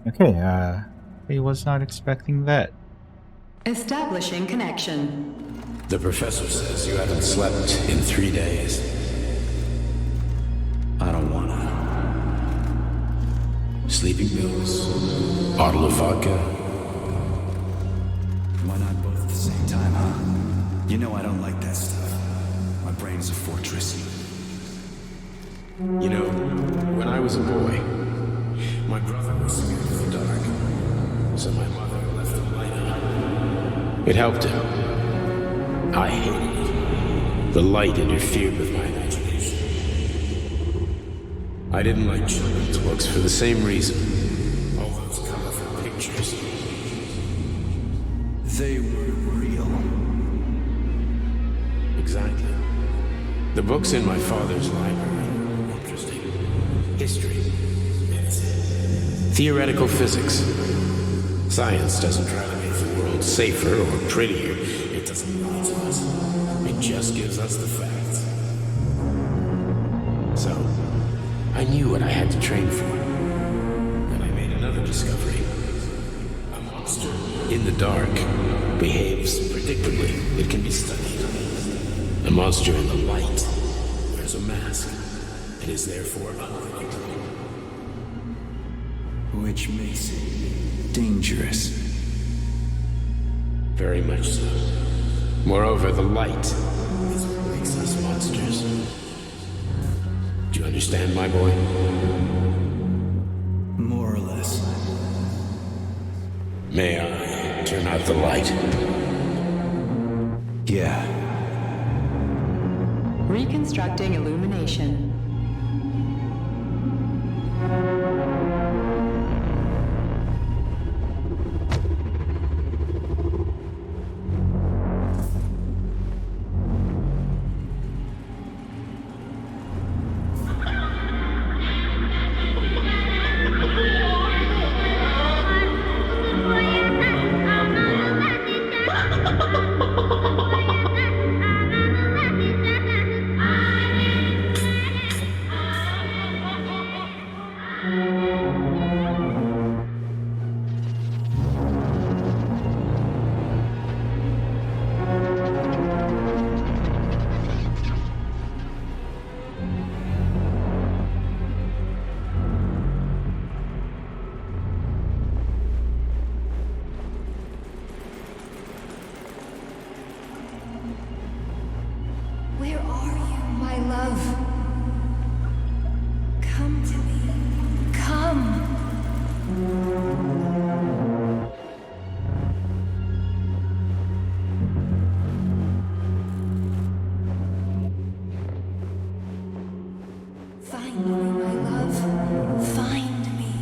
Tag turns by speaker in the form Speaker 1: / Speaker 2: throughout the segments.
Speaker 1: Okay, I was not expecting that.
Speaker 2: Establishing connection.
Speaker 3: The professor says you haven't slept in 3 days. I don't wanna. Sleeping pills, bottle of vodka.
Speaker 4: Why not both at the same time, huh? You know I don't like that stuff. My brain's a fortress.
Speaker 3: You know, when I was a boy, my brother was scared of the dark, so my mother left the light on. It helped him. I hated it. The light interfered with my imagination. I didn't like children's books for the same reason. All those colorful pictures.
Speaker 4: They were real.
Speaker 3: Exactly. The books in my father's library were interesting. History, medicine, theoretical physics. Science doesn't try to make the world safer or prettier. It doesn't lie to us. It just gives us the facts. So, I knew what I had to train for. And I made another discovery. A monster in the dark behaves predictably. It can be studied. A monster in the light wears a mask and is therefore unpredictable.
Speaker 4: Which makes it dangerous.
Speaker 3: Very much so. Moreover, the light is what makes us monsters. Do you understand, my boy?
Speaker 4: More or less.
Speaker 3: May I turn out the light?
Speaker 4: Yeah.
Speaker 2: Reconstructing illumination.
Speaker 5: Where are you, my love? Come to me. Come. Find me, my love. Find me.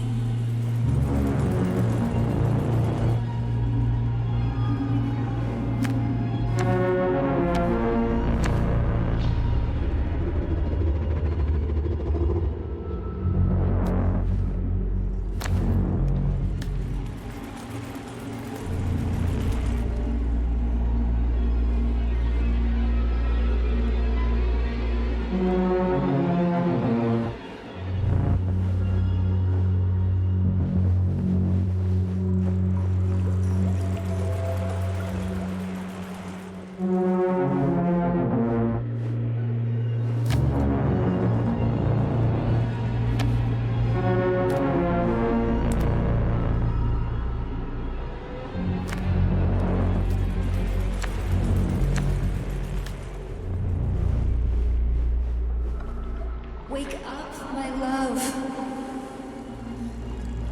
Speaker 5: Wake up, my love.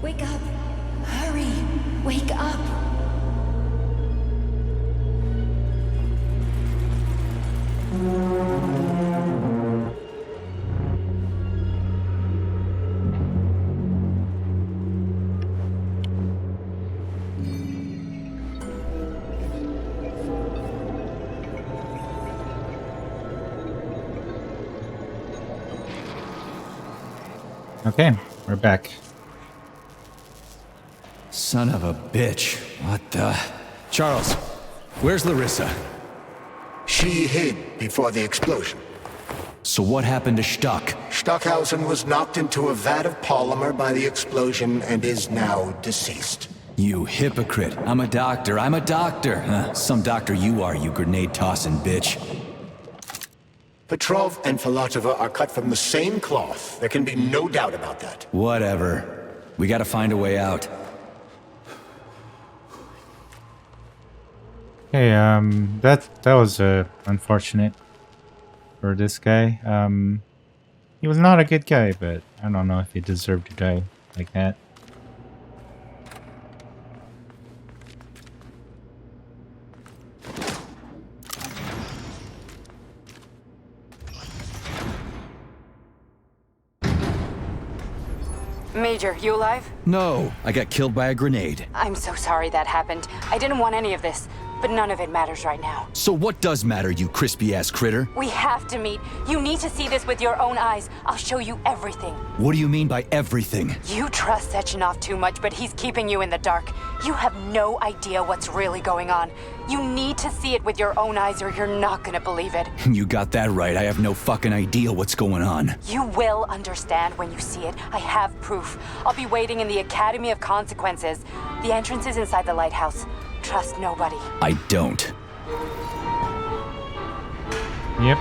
Speaker 5: Wake up. Hurry. Wake up.
Speaker 1: Okay, we're back.
Speaker 4: Son of a bitch. What the... Charles, where's Larissa?
Speaker 6: She hid before the explosion.
Speaker 4: So what happened to Stuck?
Speaker 6: Stockhausen was knocked into a vat of polymer by the explosion and is now deceased.
Speaker 4: You hypocrite. I'm a doctor. Some doctor you are, you grenade-tossing bitch.
Speaker 6: Petrov and Filatova are cut from the same cloth. There can be no doubt about that.
Speaker 4: Whatever. We gotta find a way out.
Speaker 1: Hey, that was unfortunate for this guy. He was not a good guy, but I don't know if he deserved to die like that.
Speaker 7: Major, you alive?
Speaker 4: No, I got killed by a grenade.
Speaker 7: I'm so sorry that happened. I didn't want any of this, but none of it matters right now.
Speaker 4: So what does matter, you crispy-ass critter?
Speaker 7: We have to meet. You need to see this with your own eyes. I'll show you everything.
Speaker 4: What do you mean by everything?
Speaker 7: You trust Sechenov too much, but he's keeping you in the dark. You have no idea what's really going on. You need to see it with your own eyes or you're not gonna believe it.
Speaker 4: You got that right. I have no fucking idea what's going on.
Speaker 7: You will understand when you see it. I have proof. I'll be waiting in the Academy of Consequences. The entrance is inside the lighthouse. Trust nobody.
Speaker 4: I don't.
Speaker 1: Yep.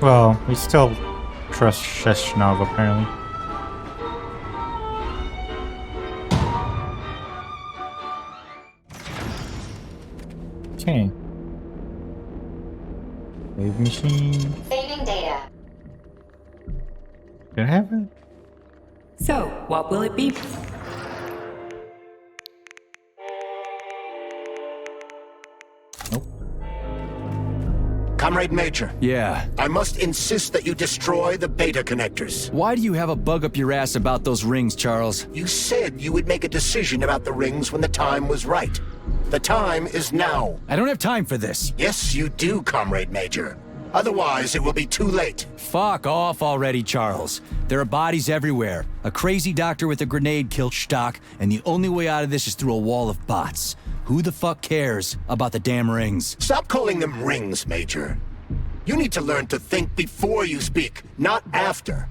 Speaker 1: Well, we still trust Sheshnov, apparently. Okay. Save machine.
Speaker 5: Saving data.
Speaker 1: Did I have it?
Speaker 2: So, what will it be?
Speaker 1: Nope.
Speaker 6: Comrade Major,
Speaker 4: Yeah.
Speaker 6: I must insist that you destroy the beta connectors.
Speaker 4: Why do you have a bug up your ass about those rings, Charles?
Speaker 6: You said you would make a decision about the rings when the time was right. The time is now.
Speaker 4: I don't have time for this.
Speaker 6: Yes, you do, Comrade Major. Otherwise, it will be too late.
Speaker 4: Fuck off already, Charles. There are bodies everywhere. A crazy doctor with a grenade killed Stock, and the only way out of this is through a wall of bots. Who the fuck cares about the damn rings?
Speaker 6: Stop calling them rings, Major. You need to learn to think before you speak, not after.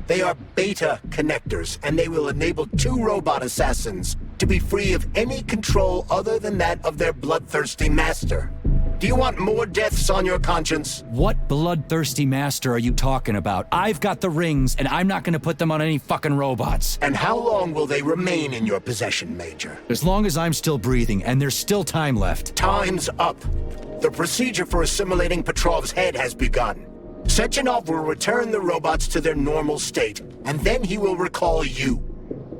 Speaker 6: They are beta connectors, and they will enable 2 robot assassins to be free of any control other than that of their bloodthirsty master. Do you want more deaths on your conscience?
Speaker 4: What bloodthirsty master are you talking about? I've got the rings, and I'm not gonna put them on any fucking robots.
Speaker 6: And how long will they remain in your possession, Major?
Speaker 4: As long as I'm still breathing, and there's still time left.
Speaker 6: Time's up. The procedure for assimilating Petrov's head has begun. Sechenov will return the robots to their normal state, and then he will recall you.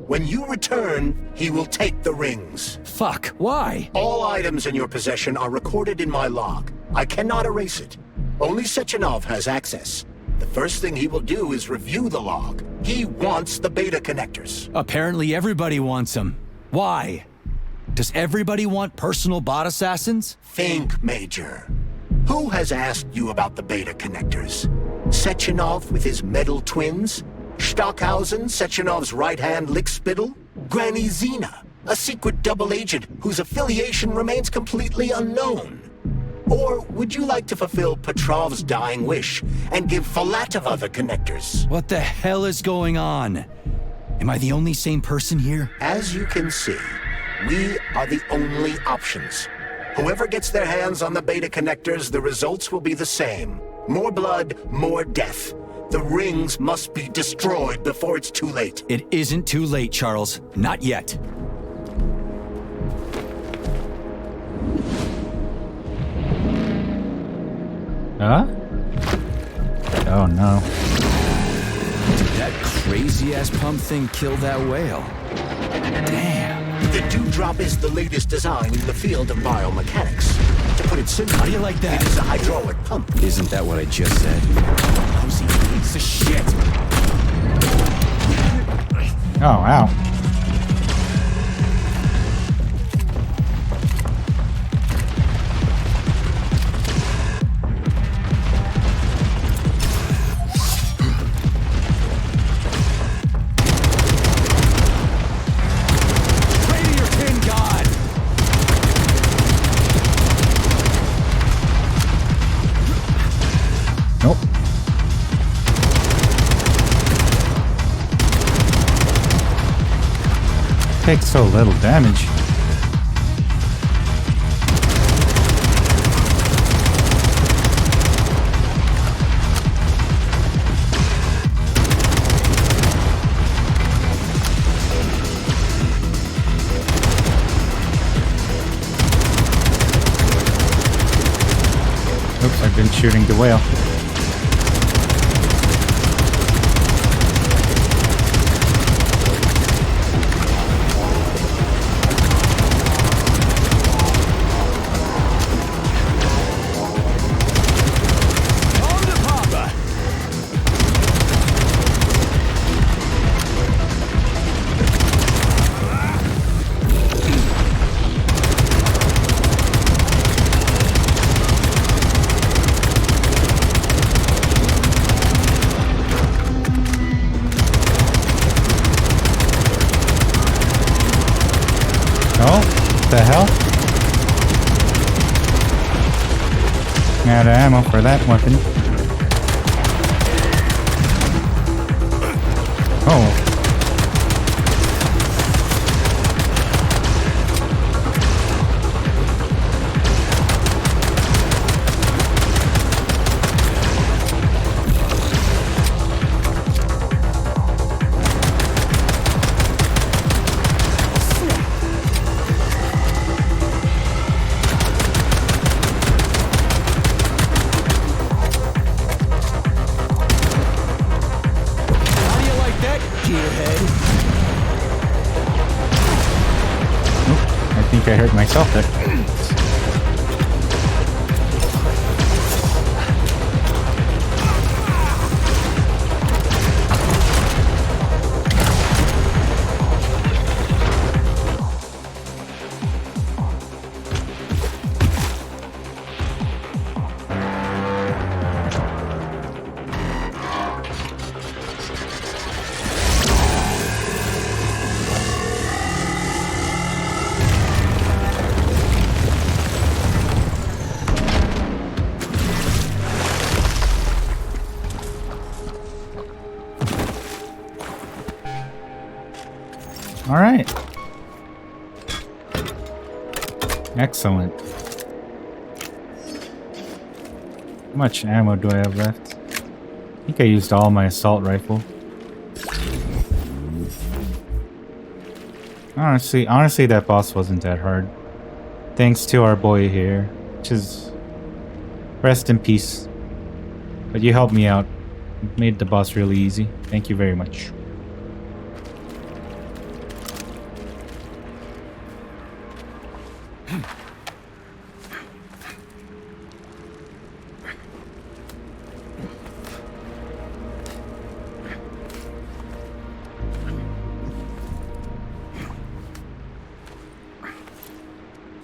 Speaker 6: When you return, he will take the rings.
Speaker 4: Fuck, why?
Speaker 6: All items in your possession are recorded in my log. I cannot erase it. Only Sechenov has access. The first thing he will do is review the log. He wants the beta connectors.
Speaker 4: Apparently everybody wants them. Why? Does everybody want personal bot assassins?
Speaker 6: Think, Major. Who has asked you about the beta connectors? Sechenov with his metal twins? Stockhausen, Sechenov's right-hand lickspittle? Granny Zena, a secret double agent whose affiliation remains completely unknown? Or would you like to fulfill Petrov's dying wish and give Filatova the connectors?
Speaker 4: What the hell is going on? Am I the only sane person here?
Speaker 6: As you can see, we are the only options. Whoever gets their hands on the beta connectors, the results will be the same. More blood, more death. The rings must be destroyed before it's too late.
Speaker 4: It isn't too late, Charles. Not yet.
Speaker 1: Huh? Oh no.
Speaker 4: Did that crazy-ass pump thing kill that whale? Damn.
Speaker 6: The Dewdrop is the latest design in the field of biomechanics. To put it simply,
Speaker 4: How do you like that?
Speaker 6: It is a hydraulic pump.
Speaker 4: Isn't that what I just said? Lousy piece of shit!
Speaker 1: Oh wow.
Speaker 4: Pray to your tin god!
Speaker 1: Nope. takes so little damage? Oops, I've been shooting the whale. The hell? Out of ammo for that weapon. Oh. I hurt myself there. All right. Excellent. How much ammo do I have left? I think I used all my assault rifle. Honestly, that boss wasn't that hard. Thanks to our boy here, which is... Rest in peace. But you helped me out. You made the boss really easy. Thank you very much.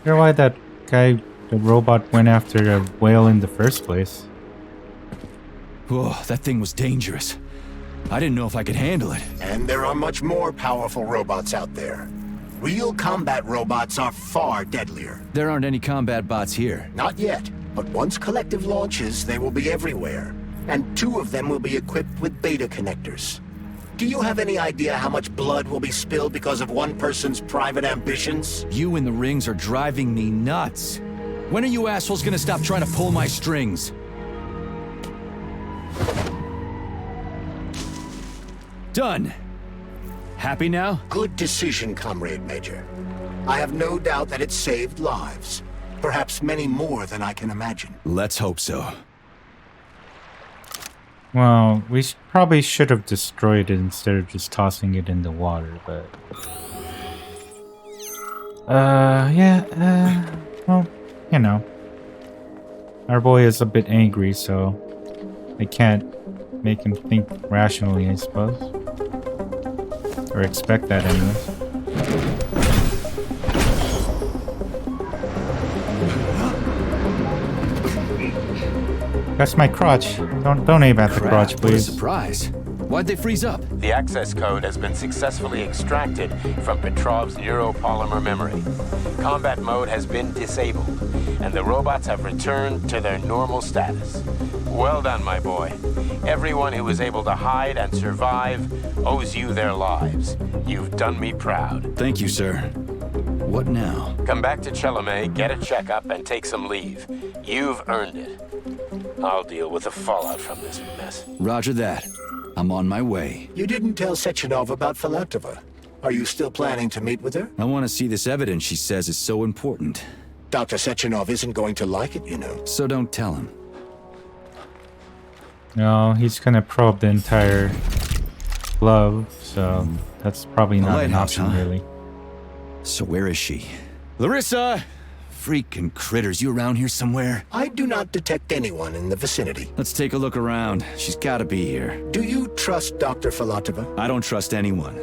Speaker 1: I wonder why that guy, the robot, went after a whale in the first place.
Speaker 4: Whoa, that thing was dangerous. I didn't know if I could handle it.
Speaker 6: And there are much more powerful robots out there. Real combat robots are far deadlier.
Speaker 4: There aren't any combat bots here.
Speaker 6: Not yet, but once Collective launches, they will be everywhere. And 2 of them will be equipped with beta connectors. Do you have any idea how much blood will be spilled because of one person's private ambitions?
Speaker 4: You and the rings are driving me nuts. When are you assholes gonna stop trying to pull my strings? Done. Happy now?
Speaker 6: Good decision, Comrade Major. I have no doubt that it saved lives. Perhaps many more than I can imagine.
Speaker 4: Let's hope so.
Speaker 1: Well, we probably should have destroyed it instead of just tossing it in the water, but... well, you know. Our boy is a bit angry, so... I can't make him think rationally, I suppose. Or expect that anyways. That's my crotch. Don't aim at the crotch, please.
Speaker 4: What a surprise. Why'd they freeze up?
Speaker 3: The access code has been successfully extracted from Petrov's neuropolymer memory. Combat mode has been disabled. and the robots have returned to their normal status. Well done, my boy. Everyone who was able to hide and survive owes you their lives. You've done me proud.
Speaker 4: Thank you, sir. What now?
Speaker 3: Come back to Chalamet, get a checkup, and take some leave. You've earned it. I'll deal with the fallout from this mess.
Speaker 4: Roger that. I'm on my way.
Speaker 6: You didn't tell Sechenov about Filatova. Are you still planning to meet with her?
Speaker 4: I want to see this evidence she says is so important.
Speaker 6: Dr. Sechenov isn't going to like it, you know.
Speaker 4: So don't tell him.
Speaker 1: No, he's gonna probe the entire glove, so that's probably not an
Speaker 4: lighthouse,
Speaker 1: option,
Speaker 4: huh?
Speaker 1: really.
Speaker 4: So where is she? Larissa! Freaking critters, you around here somewhere?
Speaker 6: I do not detect anyone in the vicinity.
Speaker 4: Let's take a look around. She's gotta be here.
Speaker 6: Do you trust Dr. Filatova?
Speaker 4: I don't trust anyone.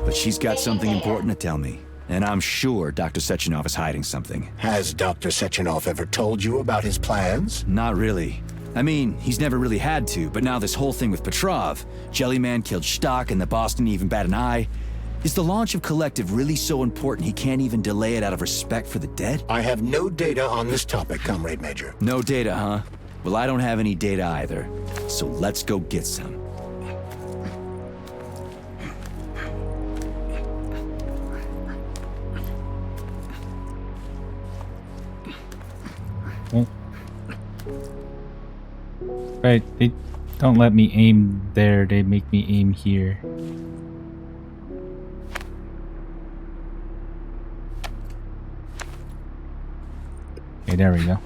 Speaker 4: But she's got something important to tell me. And I'm sure Dr. Sechenov is hiding something.
Speaker 6: Has Dr. Sechenov ever told you about his plans?
Speaker 4: Not really. I mean, he's never really had to, but now this whole thing with Petrov, Jellyman killed Stock and the boss didn't even bat an eye. Is the launch of Collective really so important he can't even delay it out of respect for the dead?
Speaker 6: I have no data on this topic, Comrade Major.
Speaker 4: No data, huh? Well, I don't have any data either. So let's go get some.
Speaker 1: Right, they don't let me aim there, they make me aim here. Okay, there we go.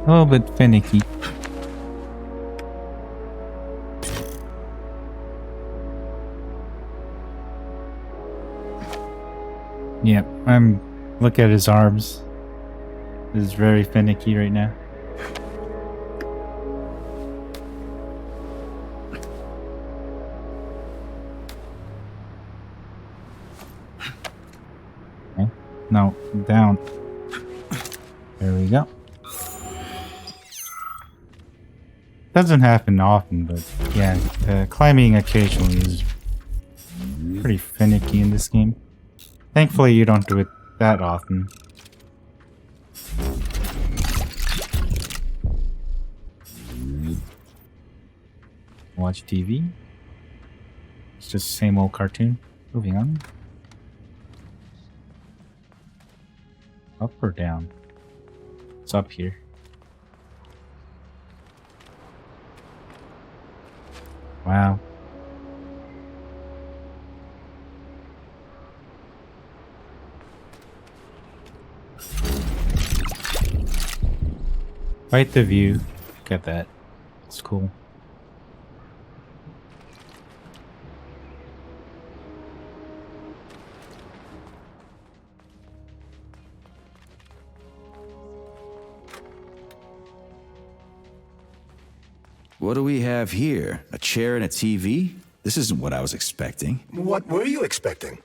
Speaker 1: A little bit finicky. Yep, look at his arms. This is very finicky right now. Okay. No, down. There we go. Doesn't happen often, but yeah, climbing occasionally is pretty finicky in this game. Thankfully, you don't do it that often. Watch TV. It's just the same old cartoon. Moving on. Up or down? It's up here. Wow. Quite the view. Look at that. It's cool.
Speaker 4: What do we have here? A chair and a TV? This isn't what I was expecting.
Speaker 6: What were you expecting?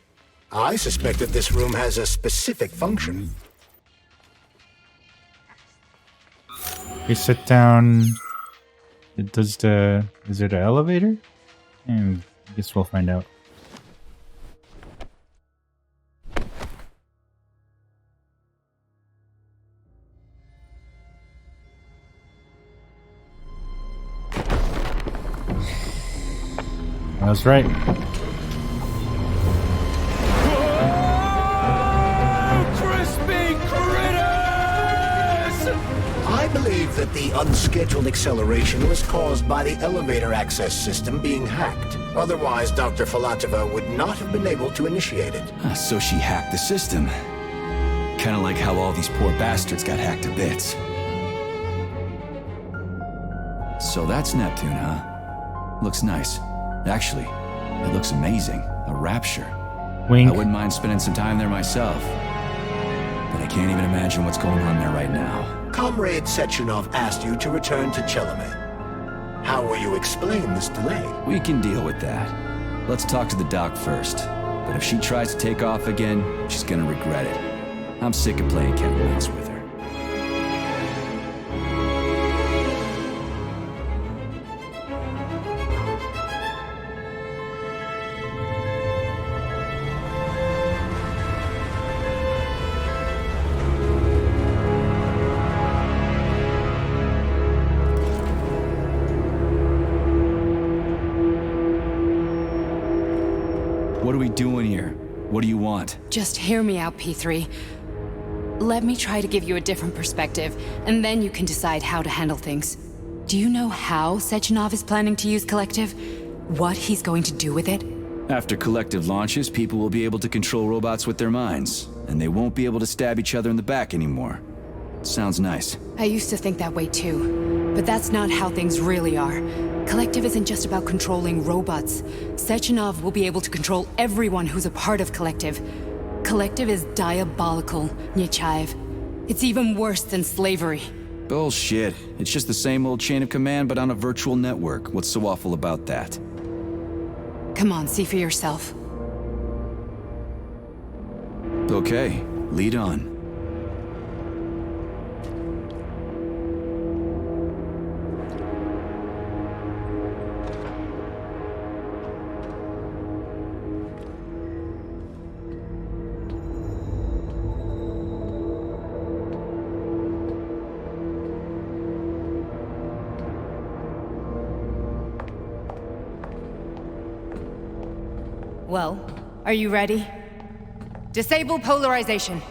Speaker 6: I suspected this room has a specific function.
Speaker 1: You sit down. Is it an elevator? And I guess we'll find out. I was right.
Speaker 6: I believe that the unscheduled acceleration was caused by the elevator access system being hacked. Otherwise, Dr. Filatova would not have been able to initiate it.
Speaker 4: So she hacked the system. Kinda like how all these poor bastards got hacked to bits. So that's Neptune, huh? Looks nice. Actually, it looks amazing. A Rapture.
Speaker 1: Wink.
Speaker 4: I wouldn't mind spending some time there myself. But I can't even imagine what's going on there right now.
Speaker 6: Comrade Sechenov asked you to return to Chalamet. How will you explain this delay?
Speaker 4: We can deal with that. Let's talk to the doc first. But if she tries to take off again, she's gonna regret it. I'm sick of playing cat and mouse with her. doing here? What do you want?
Speaker 7: Just hear me out, P3. Let me try to give you a different perspective, and then you can decide how to handle things. Do you know how Sechenov is planning to use Collective? What he's going to do with it?
Speaker 4: After Collective launches, people will be able to control robots with their minds, and they won't be able to stab each other in the back anymore. Sounds nice.
Speaker 7: I used to think that way too, but that's not how things really are. Collective isn't just about controlling robots. Sechenov will be able to control everyone who's a part of Collective. Collective is diabolical, Nechayev. It's even worse than slavery.
Speaker 4: Bullshit. It's just the same old chain of command, but on a virtual network. What's so awful about that?
Speaker 7: Come on, see for yourself.
Speaker 4: Okay, lead on.
Speaker 7: Well, are you ready? Disable polarization.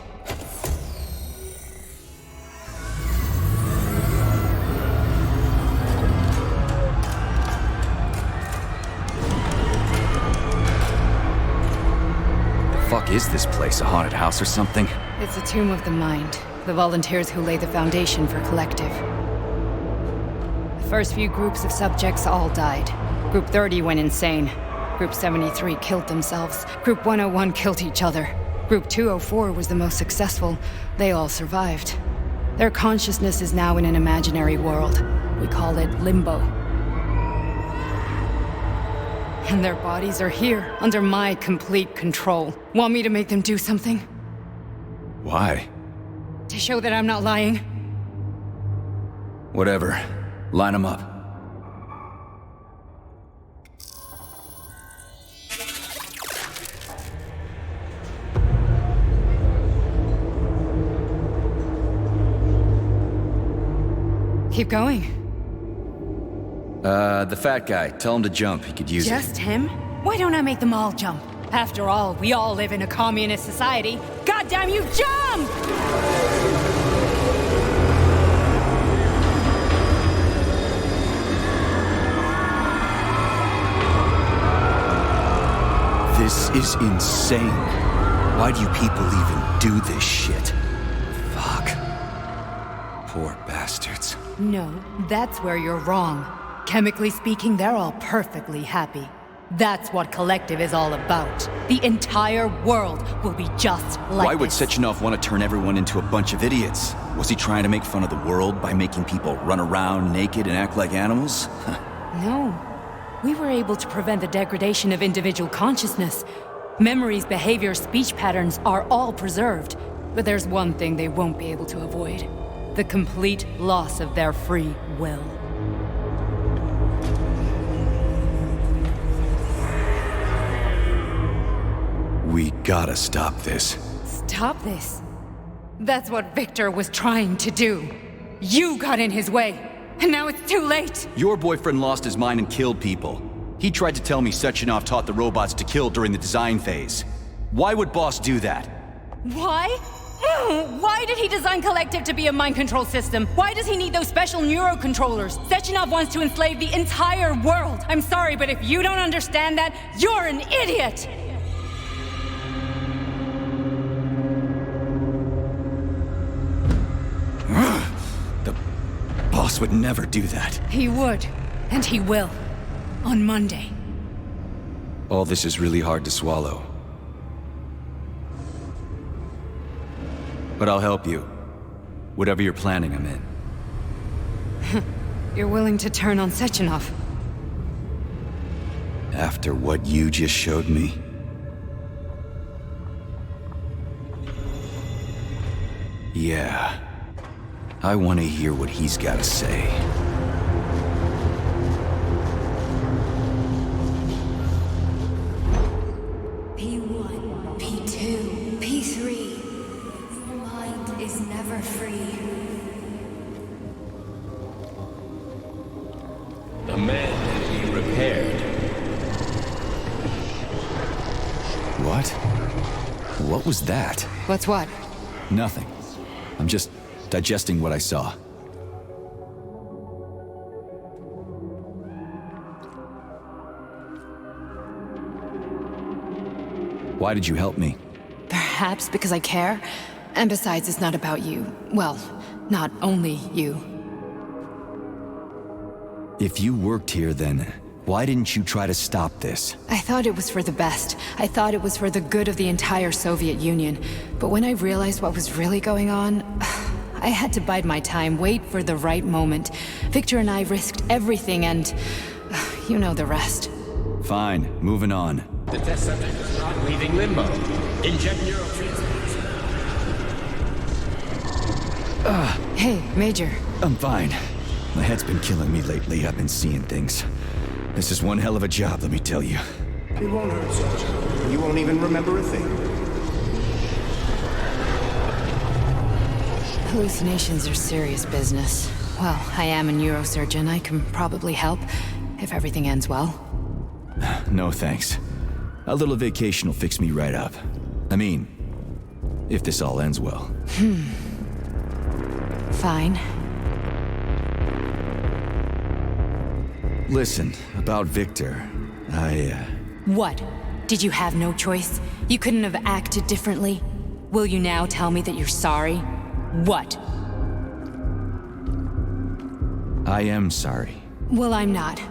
Speaker 4: Fuck is this place? A haunted house or something?
Speaker 7: It's a tomb of the mind. The volunteers who lay the foundation for Collective. The first few groups of subjects all died. Group 30 went insane. Group 73 killed themselves. Group 101 killed each other. Group 204 was the most successful. They all survived. Their consciousness is now in an imaginary world. We call it Limbo. And their bodies are here, under my complete control. Want me to make them do something?
Speaker 4: Why?
Speaker 7: To show that I'm not lying?
Speaker 4: Whatever. Line them up.
Speaker 7: Keep going.
Speaker 4: The fat guy. Tell him to jump. He could use it.
Speaker 7: Just him? Why don't I make them all jump? After all, we all live in a communist society. Goddamn you, jump!
Speaker 4: This is insane. Why do you people even do this shit? Fuck. Poor bastards.
Speaker 7: No, that's where you're wrong. Chemically speaking, they're all perfectly happy. That's what Collective is all about. The entire world will be just like
Speaker 4: Why would
Speaker 7: this.
Speaker 4: Sechenov want to turn everyone into a bunch of idiots? Was he trying to make fun of the world by making people run around naked and act like animals?
Speaker 7: No. We were able to prevent the degradation of individual consciousness. Memories, behavior, speech patterns are all preserved. But there's one thing they won't be able to avoid. The complete loss of their free will.
Speaker 4: We gotta stop this.
Speaker 7: Stop this. That's what Victor was trying to do. You got in his way, and now it's too late.
Speaker 4: Your boyfriend lost his mind and killed people. He tried to tell me Sechenov taught the robots to kill during the design phase. Why would Boss do that?
Speaker 7: Why? Why did he design Collective to be a mind control system? Why does he need those special neurocontrollers? Sechenov wants to enslave the entire world. I'm sorry, but if you don't understand that, you're an idiot!
Speaker 4: The Boss would never do that.
Speaker 7: He would, and he will. On Monday.
Speaker 4: All this is really hard to swallow. But I'll help you. Whatever you're planning, I'm in.
Speaker 7: You're willing to turn on Sechenov?
Speaker 4: After what you just showed me? Yeah. I want to hear what he's got to say.
Speaker 5: P1, P2, P3. Your mind is never free.
Speaker 3: A man can be repaired.
Speaker 4: What was that?
Speaker 7: What's what?
Speaker 4: Nothing. I'm just digesting what I saw. Why did you help me?
Speaker 7: Perhaps because I care? And besides, it's not about you. Well, not only you.
Speaker 4: If you worked here, then why didn't you try to stop this?
Speaker 7: I thought it was for the best. I thought it was for the good of the entire Soviet Union. But when I realized what was really going on, I had to bide my time, wait for the right moment. Victor and I risked everything and... you know the rest.
Speaker 4: Fine, moving on.
Speaker 3: The test subject is not leaving limbo. Inject neurotransmitters.
Speaker 7: Hey, Major.
Speaker 4: I'm fine. My head's been killing me lately. I've been seeing things. This is one hell of a job, let me tell you.
Speaker 6: It won't hurt, Sergeant. You won't even remember a thing.
Speaker 7: Hallucinations are serious business. Well, I am a neurosurgeon. I can probably help, if everything ends well.
Speaker 4: No thanks. A little vacation will fix me right up. I mean, if this all ends well.
Speaker 7: Fine.
Speaker 4: Listen, about Victor,
Speaker 7: What? Did you have no choice? You couldn't have acted differently? Will you now tell me that you're sorry? What?
Speaker 4: I am sorry.
Speaker 7: Well, I'm not.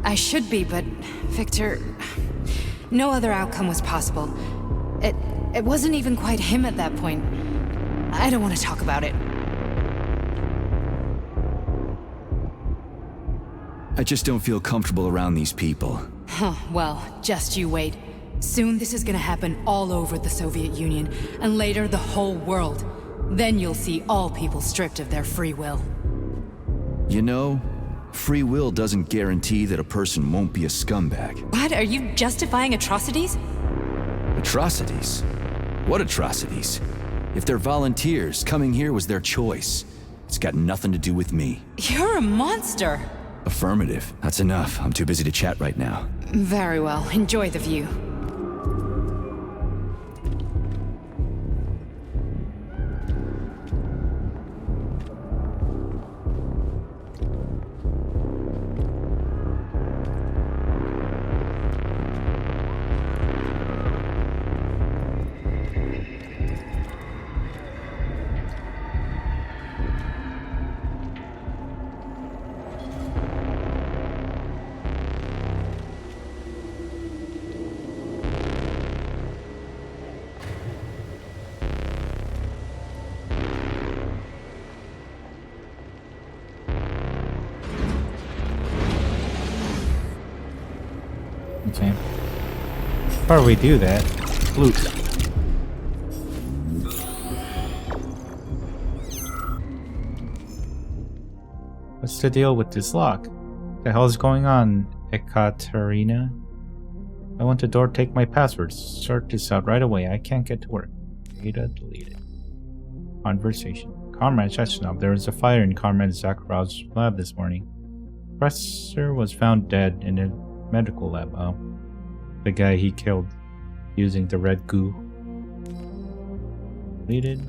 Speaker 7: I should be, but Victor... No other outcome was possible. It wasn't even quite him at that point. I don't want to talk about it.
Speaker 4: I just don't feel comfortable around these people.
Speaker 7: Huh, well, just you wait. Soon this is gonna happen all over the Soviet Union, and later the whole world. Then you'll see all people stripped of their free will.
Speaker 4: You know, free will doesn't guarantee that a person won't be a scumbag.
Speaker 7: What? Are you justifying atrocities?
Speaker 4: Atrocities? What atrocities? If they're volunteers, coming here was their choice. It's got nothing to do with me.
Speaker 7: You're a monster!
Speaker 4: Affirmative. That's enough. I'm too busy to chat right now.
Speaker 7: Very well. Enjoy the view.
Speaker 1: Okay. Before we do that, loot. What's the deal with this lock? The hell is going on, Ekaterina? I want the door to take my passwords. Sort this out right away. I can't get to work. Data deleted. Conversation. Comrade Chechnov, there was a fire in Comrade Zakharov's lab this morning. Professor was found dead in a medical lab. Oh. The guy he killed using the red goo. Deleted.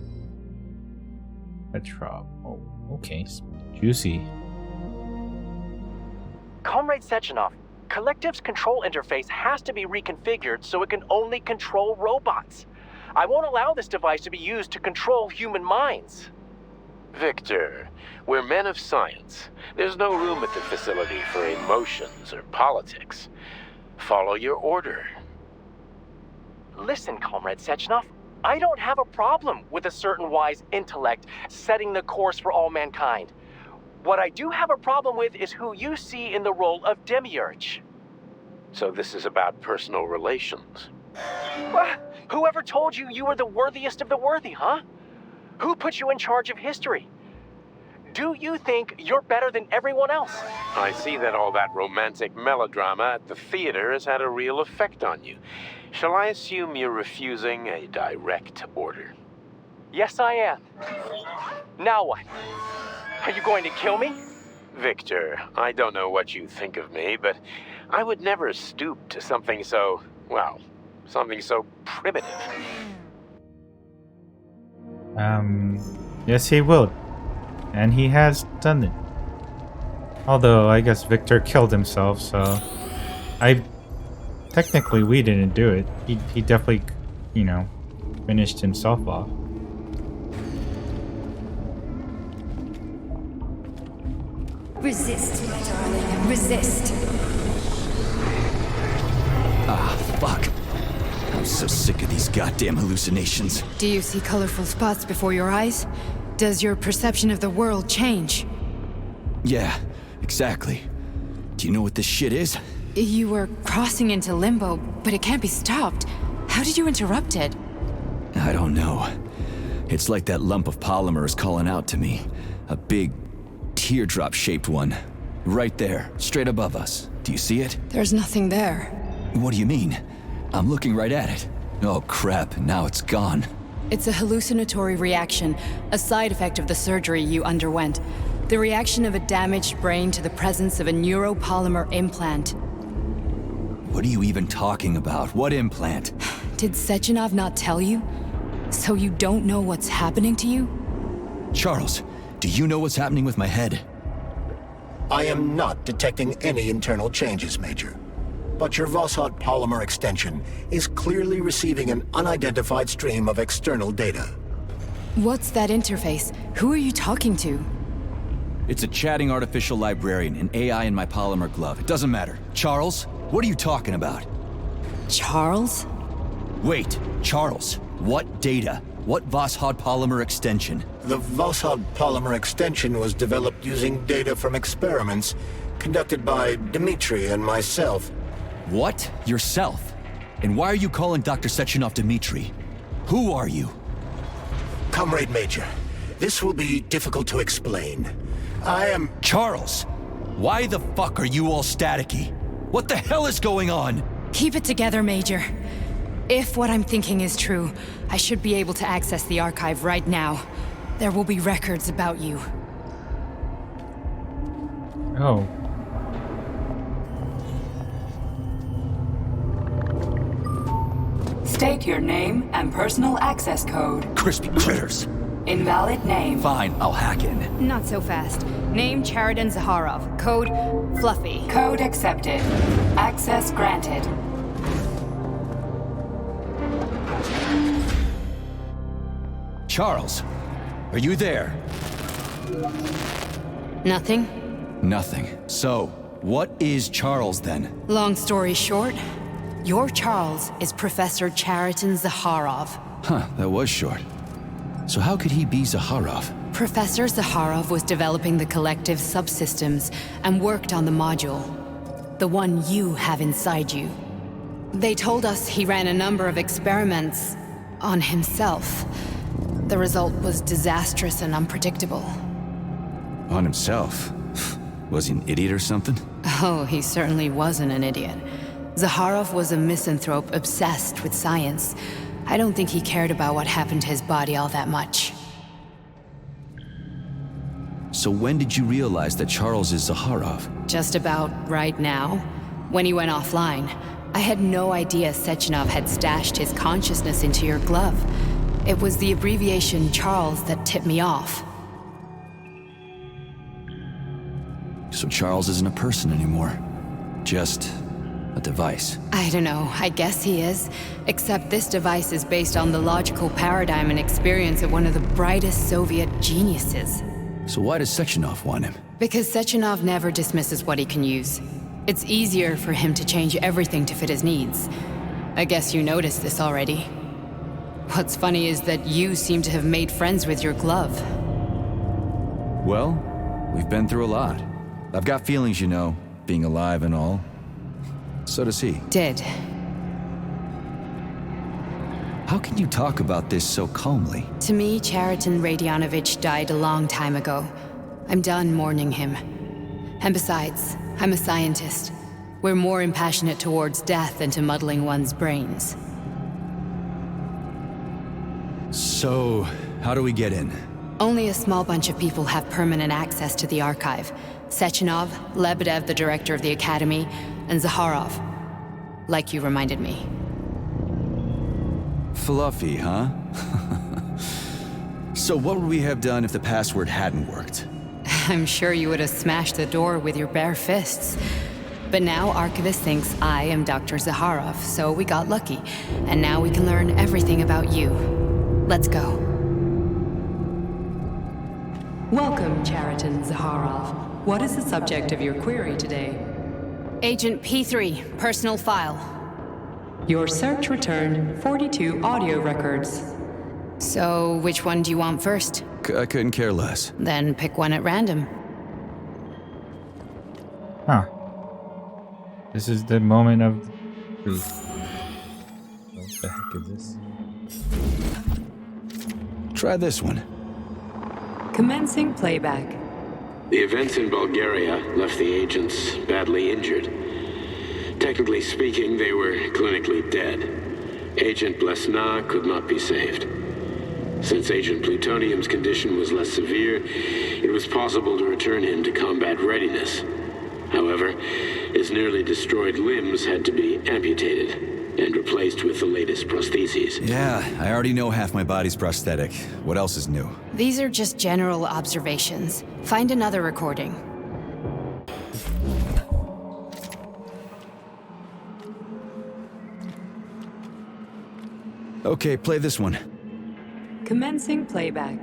Speaker 1: Petrov. Oh, okay. Juicy.
Speaker 8: Comrade Sechenov, Collective's control interface has to be reconfigured so it can only control robots. I won't allow this device to be used to control human minds.
Speaker 3: Victor, we're men of science. There's no room at the facility for emotions or politics. Follow your order.
Speaker 8: Listen, Comrade Sechenov, I don't have a problem with a certain wise intellect setting the course for all mankind. What I do have a problem with is who you see in the role of Demiurge.
Speaker 3: So this is about personal relations.
Speaker 8: Whoever told you you were the worthiest of the worthy, huh? Who put you in charge of history? Do you think you're better than everyone else?
Speaker 3: I see that all that romantic melodrama at the theater has had a real effect on you. Shall I assume you're refusing a direct order?
Speaker 8: Yes, I am. Now what? Are you going to kill me?
Speaker 3: Victor, I don't know what you think of me, but I would never stoop to something so, well, something so primitive.
Speaker 1: Yes, he will. And he has done it. Although, I guess Victor killed himself, so... Technically, we didn't do it. He definitely, you know, finished himself off.
Speaker 5: Resist, my darling. Resist.
Speaker 4: Ah, fuck. I'm so sick of these goddamn hallucinations.
Speaker 7: Do you see colorful spots before your eyes? Does your perception of the world change?
Speaker 4: Yeah, exactly. Do you know what this shit is?
Speaker 7: You were crossing into limbo, but it can't be stopped. How did you interrupt it?
Speaker 4: I don't know. It's like that lump of polymer is calling out to me. A big, teardrop-shaped one. Right there, straight above us. Do you see it?
Speaker 7: There's nothing there.
Speaker 4: What do you mean? I'm looking right at it. Oh crap, now it's gone.
Speaker 7: It's a hallucinatory reaction, a side effect of the surgery you underwent. The reaction of a damaged brain to the presence of a neuropolymer implant.
Speaker 4: What are you even talking about? What implant?
Speaker 7: Did Sechenov not tell you? So you don't know what's happening to you?
Speaker 4: Charles, do you know what's happening with my head?
Speaker 6: I am not detecting any internal changes, Major. But your Vossot polymer extension is clearly receiving an unidentified stream of external data.
Speaker 7: What's that interface? Who are you talking to?
Speaker 4: It's a chatting artificial librarian, an AI in my polymer glove. It doesn't matter. Charles, what are you talking about?
Speaker 7: Charles?
Speaker 4: Wait, Charles, what data? What Vossot polymer extension?
Speaker 6: The Vossot polymer extension was developed using data from experiments conducted by Dmitri and myself.
Speaker 4: What? Yourself? And why are you calling Dr. Sechenov Dmitri? Who are you?
Speaker 6: Comrade Major, this will be difficult to explain. I am...
Speaker 4: Charles! Why the fuck are you all staticky? What the hell is going on?
Speaker 7: Keep it together, Major. If what I'm thinking is true, I should be able to access the archive right now. There will be records about you.
Speaker 1: Oh.
Speaker 2: State your name and personal access code.
Speaker 4: Crispy critters.
Speaker 2: Invalid name.
Speaker 4: Fine, I'll hack in.
Speaker 7: Not so fast. Name Chariton Zaharov. Code Fluffy.
Speaker 2: Code accepted. Access granted.
Speaker 4: Charles, are you there?
Speaker 7: Nothing?
Speaker 4: Nothing. So, what is Charles then?
Speaker 7: Long story short, your Charles is Professor Chariton Zaharov.
Speaker 4: Huh, that was short. So how could he be Zaharov?
Speaker 7: Professor Zaharov was developing the collective subsystems and worked on the module. The one you have inside you. They told us he ran a number of experiments on himself. The result was disastrous and unpredictable.
Speaker 4: On himself? Was he an idiot or something?
Speaker 7: Oh, he certainly wasn't an idiot. Zaharov was a misanthrope obsessed with science. I don't think he cared about what happened to his body all that much.
Speaker 4: So when did you realize that Charles is Zaharov?
Speaker 7: Just about right now. When he went offline, I had no idea Sechenov had stashed his consciousness into your glove. It was the abbreviation Charles that tipped me off.
Speaker 4: So Charles isn't a person anymore. Just a device.
Speaker 7: I don't know, I guess he is. Except this device is based on the logical paradigm and experience of one of the brightest Soviet geniuses.
Speaker 4: So why does Sechenov want him?
Speaker 7: Because Sechenov never dismisses what he can use. It's easier for him to change everything to fit his needs. I guess you noticed this already. What's funny is that you seem to have made friends with your glove.
Speaker 4: Well, we've been through a lot. I've got feelings, you know, being alive and all. So does he.
Speaker 7: Did.
Speaker 4: How can you talk about this so calmly?
Speaker 7: To me, Chariton Radionovich died a long time ago. I'm done mourning him. And besides, I'm a scientist. We're more impassionate towards death than to muddling one's brains.
Speaker 4: So, how do we get in?
Speaker 7: Only a small bunch of people have permanent access to the archive. Sechenov, Lebedev, the director of the academy, and Zaharov. Like you reminded me.
Speaker 4: Fluffy, huh? So what would we have done if the password hadn't worked?
Speaker 7: I'm sure you would have smashed the door with your bare fists. But now Archivist thinks I am Dr. Zaharov, so we got lucky. And now we can learn everything about you. Let's go.
Speaker 9: Welcome, Chariton Zaharov. What is the subject of your query today?
Speaker 7: Agent P3, personal file.
Speaker 9: Your search returned 42 audio records.
Speaker 7: So, which one do you want first?
Speaker 4: I couldn't care less.
Speaker 7: Then pick one at random.
Speaker 1: Huh. This is the moment of truth. What the heck is this?
Speaker 4: Try this one.
Speaker 9: Commencing playback.
Speaker 3: The events in Bulgaria left the agents badly injured. Technically speaking, they were clinically dead. Agent Blesna could not be saved. Since Agent Plutonium's condition was less severe, it was possible to return him to combat readiness. However, his nearly destroyed limbs had to be amputated and replaced with the latest prostheses.
Speaker 4: Yeah, I already know half my body's prosthetic. What else is new?
Speaker 7: These are just general observations. Find another recording.
Speaker 4: Okay, play this one.
Speaker 9: Commencing playback.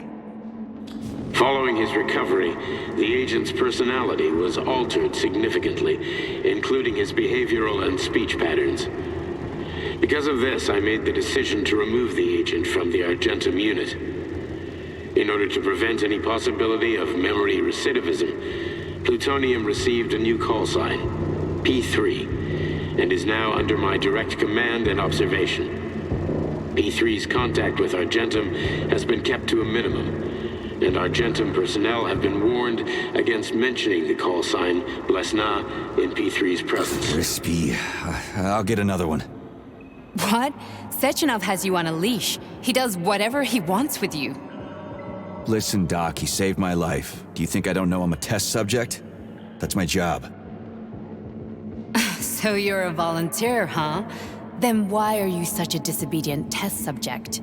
Speaker 3: Following his recovery, the agent's personality was altered significantly, including his behavioral and speech patterns. Because of this, I made the decision to remove the agent from the Argentum unit. In order to prevent any possibility of memory recidivism, Plutonium received a new call sign, P3, and is now under my direct command and observation. P3's contact with Argentum has been kept to a minimum, and Argentum personnel have been warned against mentioning the call sign Blesna in P3's presence.
Speaker 4: Crispy. I'll get another one.
Speaker 7: What? Sechenov has you on a leash. He does whatever he wants with you.
Speaker 4: Listen, Doc, he saved my life. Do you think I don't know I'm a test subject? That's my job.
Speaker 7: So you're a volunteer, huh? Then why are you such a disobedient test subject?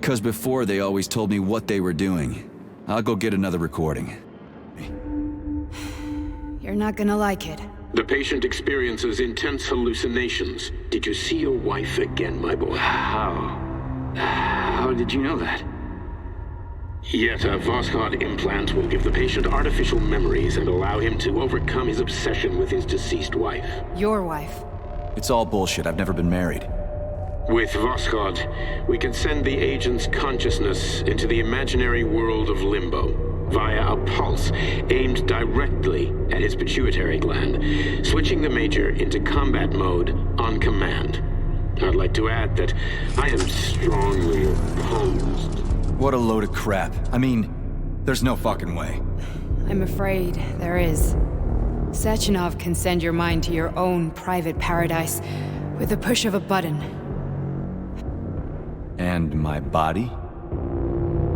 Speaker 4: 'Cause before they always told me what they were doing. I'll go get another recording.
Speaker 7: You're not gonna like it.
Speaker 3: The patient experiences intense hallucinations. Did you see your wife again, my boy?
Speaker 10: How did you know that?
Speaker 3: Yet a Voskhod implant will give the patient artificial memories and allow him to overcome his obsession with his deceased wife.
Speaker 7: Your wife.
Speaker 4: It's all bullshit. I've never been married.
Speaker 3: With Voskhod, we can send the agent's consciousness into the imaginary world of limbo via a pulse aimed directly at his pituitary gland, switching the Major into combat mode on command. I'd like to add that I am strongly opposed.
Speaker 4: What a load of crap. I mean, there's no fucking way.
Speaker 7: I'm afraid there is. Sechenov can send your mind to your own private paradise with the push of a button.
Speaker 4: And my body?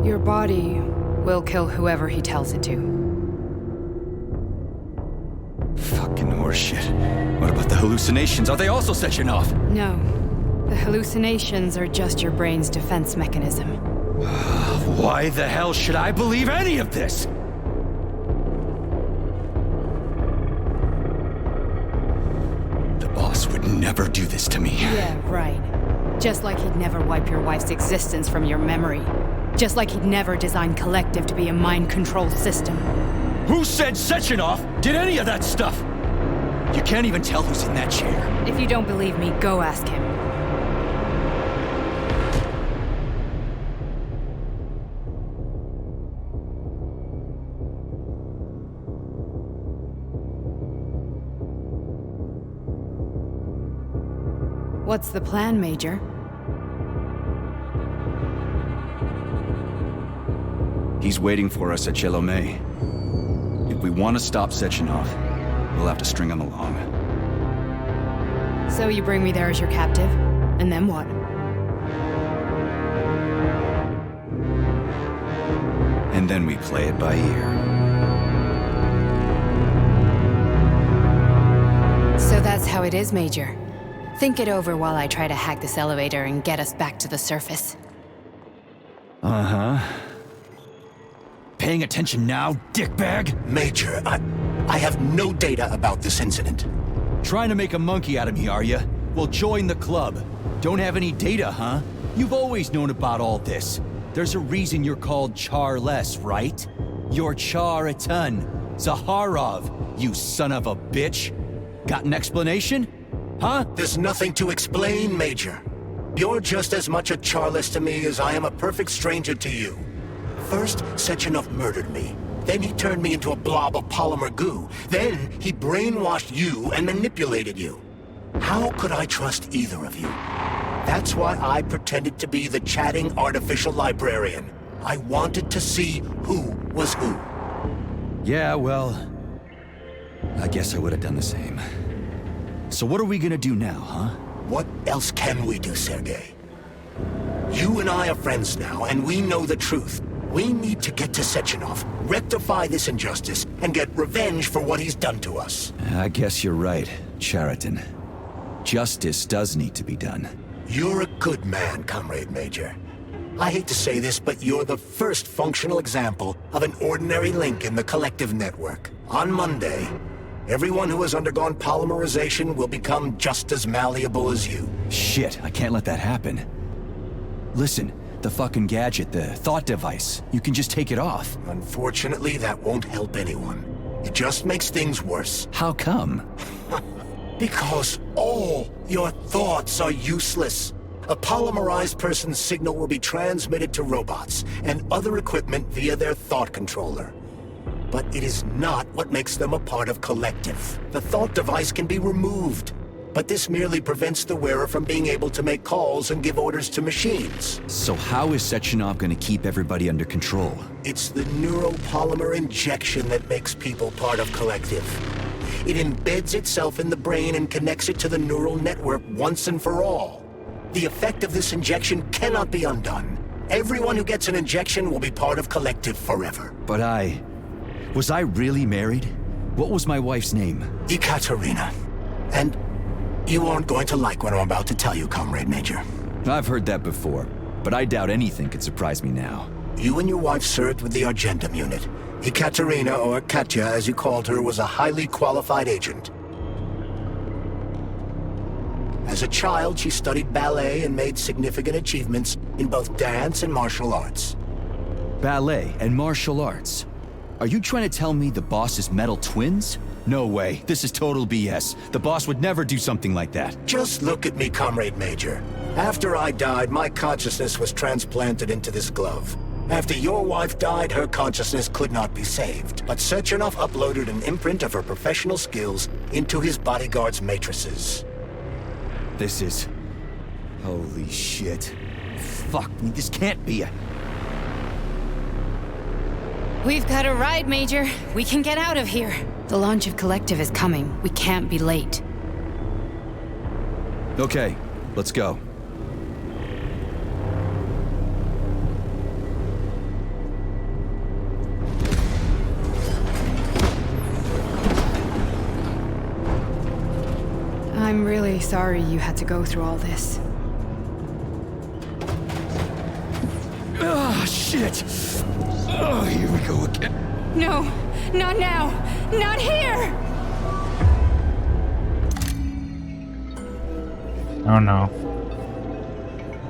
Speaker 7: Your body will kill whoever he tells it to.
Speaker 4: Fucking horseshit. What about the hallucinations? Are they also Sechenov?
Speaker 7: No. The hallucinations are just your brain's defense mechanism.
Speaker 4: Why the hell should I believe any of this? The boss would never do this to me.
Speaker 7: Yeah, right. Just like he'd never wipe your wife's existence from your memory. Just like he'd never design Collective to be a mind control system.
Speaker 4: Who said Sechenov did any of that stuff? You can't even tell who's in that chair.
Speaker 7: If you don't believe me, go ask him. What's the plan, Major?
Speaker 4: He's waiting for us at Chelomey. If we want to stop Sechenov, we'll have to string him along.
Speaker 7: So you bring me there as your captive, and then what?
Speaker 4: And then we play it by ear.
Speaker 7: So that's how it is, Major. Think it over while I try to hack this elevator and get us back to the surface.
Speaker 4: Uh-huh. paying attention now, dickbag?
Speaker 6: Major, I have no data about this incident.
Speaker 4: Trying to make a monkey out of me, are you? Well, join the club. Don't have any data, huh? You've always known about all this. There's a reason you're called Charless, right? You're Char-a-ton. Zaharov, you son of a bitch. Got an explanation? Huh?
Speaker 6: There's nothing to explain, Major. You're just as much a Charless to me as I am a perfect stranger to you. First, Sechenov murdered me. Then he turned me into a blob of polymer goo. Then he brainwashed you and manipulated you. How could I trust either of you? That's why I pretended to be the chatting artificial librarian. I wanted to see who was who.
Speaker 4: Yeah, well, I guess I would have done the same. So what are we gonna do now, huh?
Speaker 6: What else can we do, Sergei? You and I are friends now, and we know the truth. We need to get to Sechenov, rectify this injustice, and get revenge for what he's done to us.
Speaker 4: I guess you're right, Chariton. Justice does need to be done.
Speaker 6: You're a good man, Comrade Major. I hate to say this, but you're the first functional example of an ordinary link in the collective network. On Monday, everyone who has undergone polymerization will become just as malleable as you.
Speaker 4: Shit, I can't let that happen. Listen, the fucking gadget, the thought device, you can just take it off.
Speaker 6: Unfortunately, that won't help anyone. It just makes things worse.
Speaker 4: How come?
Speaker 6: Because all your thoughts are useless. A polymerized person's signal will be transmitted to robots and other equipment via their thought controller. But it is not what makes them a part of collective. The thought device can be removed, but this merely prevents the wearer from being able to make calls and give orders to machines.
Speaker 4: So how is Sechenov gonna keep everybody under control?
Speaker 6: It's the neuropolymer injection that makes people part of collective. It embeds itself in the brain and connects it to the neural network once and for all. The effect of this injection cannot be undone. Everyone who gets an injection will be part of collective forever.
Speaker 4: But was I really married? What was my wife's name?
Speaker 6: Ekaterina. And you aren't going to like what I'm about to tell you, Comrade Major.
Speaker 4: I've heard that before, but I doubt anything could surprise me now.
Speaker 6: You and your wife served with the Argentum unit. Ekaterina, or Katya as you called her, was a highly qualified agent. As a child, she studied ballet and made significant achievements in both dance and martial arts.
Speaker 4: Ballet and martial arts? Are you trying to tell me the boss is metal twins? No way, this is total BS. The boss would never do something like that.
Speaker 6: Just look at me, Comrade Major. After I died, my consciousness was transplanted into this glove. After your wife died, her consciousness could not be saved. But Sechenov uploaded an imprint of her professional skills into his bodyguard's matrices.
Speaker 4: This is... holy shit. Fuck me, this can't be a...
Speaker 7: We've got a ride, Major. We can get out of here. The launch of Collective is coming. We can't be late.
Speaker 4: Okay, let's go.
Speaker 7: I'm really sorry you had to go through all this.
Speaker 4: Ah, shit! Oh, here we go again.
Speaker 7: No, not now! Not here!
Speaker 1: Oh no.